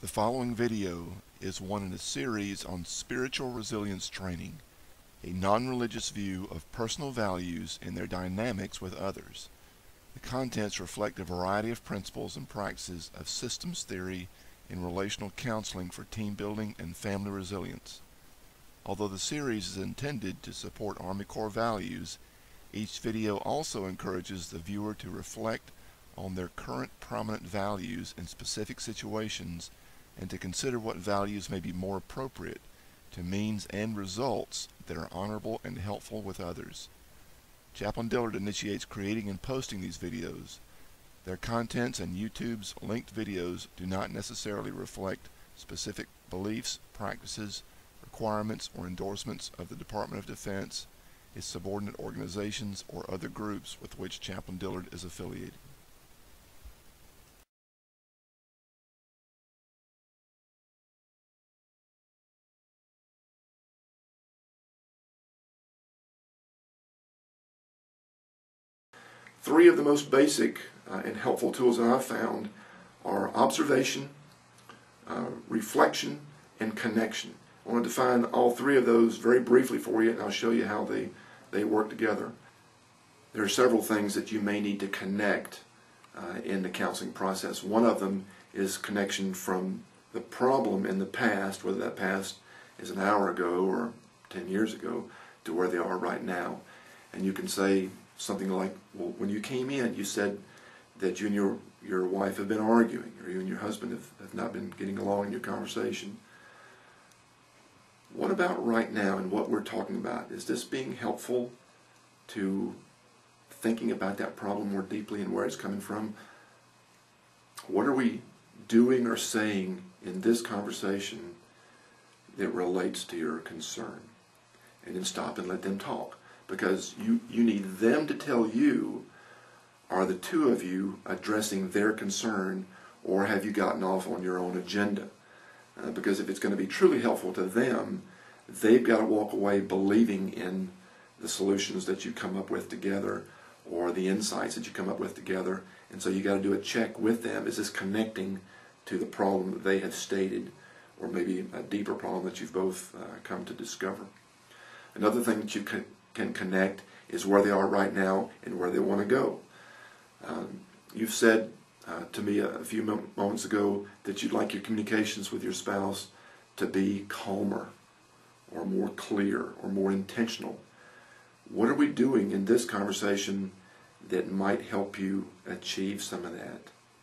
The following video is one in a series on spiritual resilience training, a non-religious view of personal values and their dynamics with others. The contents reflect a variety of principles and practices of systems theory and relational counseling for team building and family resilience. Although the series is intended to support Army Corps values, each video also encourages the viewer to reflect on their current prominent values in specific situations and to consider what values may be more appropriate to means and results that are honorable and helpful with others. Chaplain Dillard initiates creating and posting these videos. Their contents and YouTube's linked videos do not necessarily reflect specific beliefs, practices, requirements, or endorsements of the Department of Defense, its subordinate organizations, or other groups with which Chaplain Dillard is affiliated. Three of the most basic and helpful tools that I've found are observation, reflection, and connection. I want to define all three of those very briefly for you, and I'll show you how they work together. There are several things that you may need to connect in the counseling process. One of them is connection from the problem in the past, whether that past is an hour ago or 10 years ago, to where they are right now. And you can say something like, well, when you came in, you said that you and your wife have been arguing, or you and your husband have not been getting along in your conversation. What about right now and what we're talking about? Is this being helpful to thinking about that problem more deeply and where it's coming from? What are we doing or saying in this conversation that relates to your concern? And then stop and let them talk. Because you need them to tell you, are the two of you addressing their concern, or have you gotten off on your own agenda? Because if it's going to be truly helpful to them, they've got to walk away believing in the solutions that you come up with together, or the insights that you come up with together. And so you got to do a check with them. Is this connecting to the problem that they have stated, or maybe a deeper problem that you've both come to discover? Another thing that you can connect is where they are right now and where they want to go. You've said to me a few moments ago that you'd like your communications with your spouse to be calmer, or more clear, or more intentional. What are we doing in this conversation that might help you achieve some of that?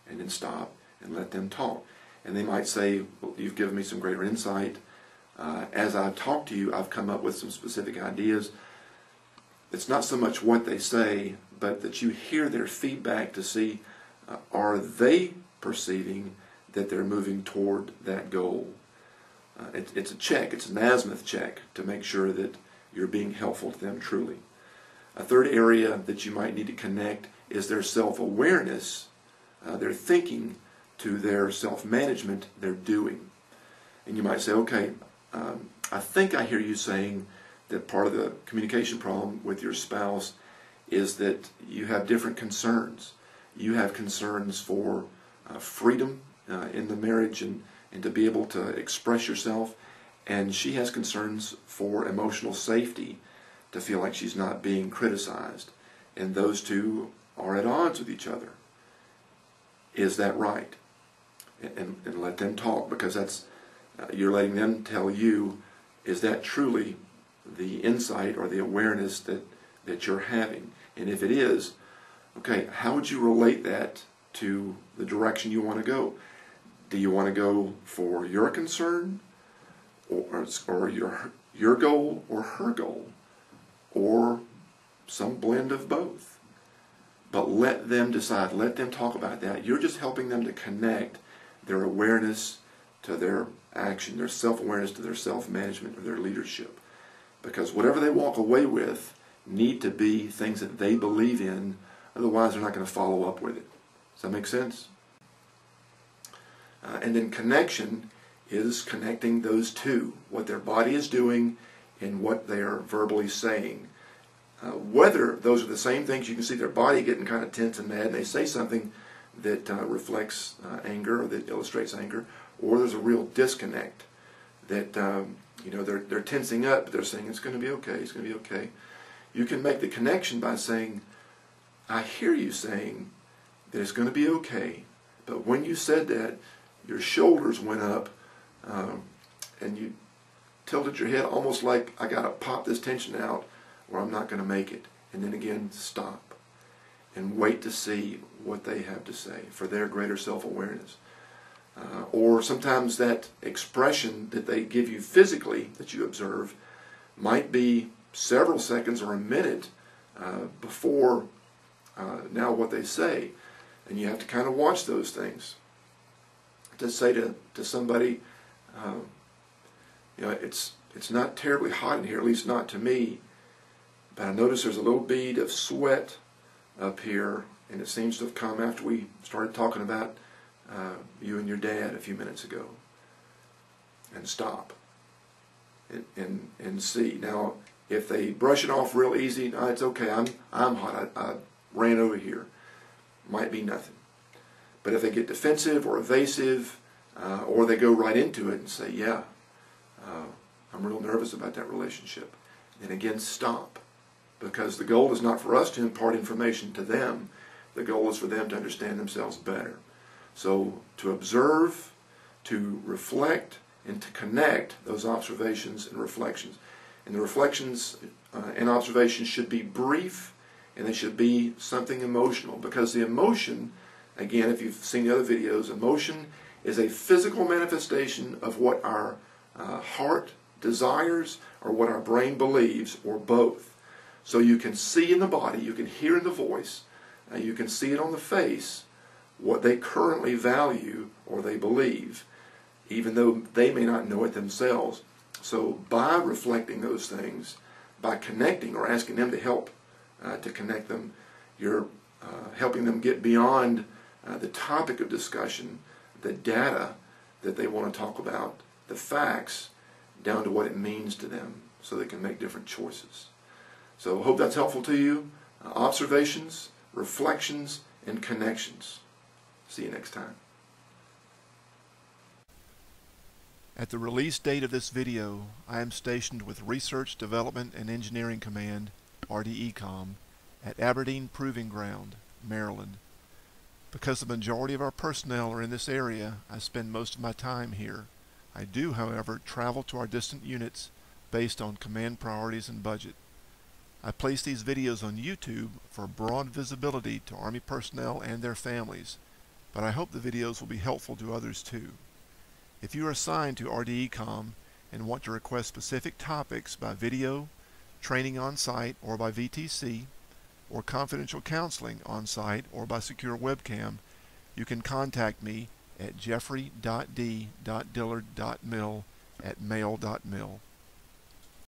And then stop and let them talk. And they might say, well, you've given me some greater insight. As I've talked to you, I've come up with some specific ideas. It's not so much what they say, but that you hear their feedback to see, are they perceiving that they're moving toward that goal? It's a check, it's an azimuth check to make sure that you're being helpful to them truly. A third area that you might need to connect is their self-awareness, their thinking, to their self-management, their doing. And you might say, okay, I think I hear you saying that part of the communication problem with your spouse is that you have different concerns. You have concerns for freedom in the marriage and to be able to express yourself, and she has concerns for emotional safety, to feel like she's not being criticized, and those two are at odds with each other. Is that right? And let them talk, because that's you're letting them tell you, is that truly the insight or the awareness that you're having? And if it is, okay, how would you relate that to the direction you want to go? Do you want to go for your concern, or your goal, or her goal, or some blend of both? But let them decide, let them talk about that. You're just helping them to connect their awareness to their action, their self-awareness to their self-management or their leadership. Because whatever they walk away with need to be things that they believe in, otherwise they're not going to follow up with it. Does that make sense? And then connection is connecting those two, what their body is doing and what they are verbally saying. Whether those are the same things, you can see their body getting kind of tense and mad, and they say something that reflects anger, or that illustrates anger, or there's a real disconnect that they're tensing up, but they're saying it's going to be okay, it's going to be okay. You can make the connection by saying, I hear you saying that it's going to be okay, but when you said that, your shoulders went up and you tilted your head almost like, I got to pop this tension out or I'm not going to make it. And then again, stop and wait to see what they have to say for their greater self-awareness. Or sometimes that expression that they give you physically that you observe might be several seconds or a minute before now what they say. And you have to kind of watch those things. To say to somebody, it's not terribly hot in here, at least not to me, but I notice there's a little bead of sweat up here, and it seems to have come after we started talking about you and your dad a few minutes ago. And stop and see. Now, if they brush it off real easy, no, it's okay, I'm hot, I ran over here, might be nothing. But if they get defensive or evasive, or they go right into it and say, yeah, I'm real nervous about that relationship, then again, stop. Because the goal is not for us to impart information to them. The goal is for them to understand themselves better. So to observe, to reflect, and to connect those observations and reflections. And the reflections and observations should be brief, and they should be something emotional. Because the emotion, again, if you've seen the other videos, emotion is a physical manifestation of what our heart desires or what our brain believes, or both. So you can see in the body, you can hear in the voice, you can see it on the face, what they currently value or they believe, even though they may not know it themselves. So by reflecting those things, by connecting or asking them to help to connect them, you're helping them get beyond the topic of discussion, the data that they want to talk about, the facts, down to what it means to them, so they can make different choices. So I hope that's helpful to you. Observations, reflections, and connections. See you next time. At the release date of this video, I am stationed with Research, Development, and Engineering Command, RDECOM, at Aberdeen Proving Ground, Maryland. Because the majority of our personnel are in this area, I spend most of my time here. I do, however, travel to our distant units based on command priorities and budget. I place these videos on YouTube for broad visibility to Army personnel and their families, but I hope the videos will be helpful to others too. If you are assigned to RDECOM and want to request specific topics by video, training on site or by VTC, or confidential counseling on site or by secure webcam, you can contact me at jeffrey.d.dillard.mil@mail.mil.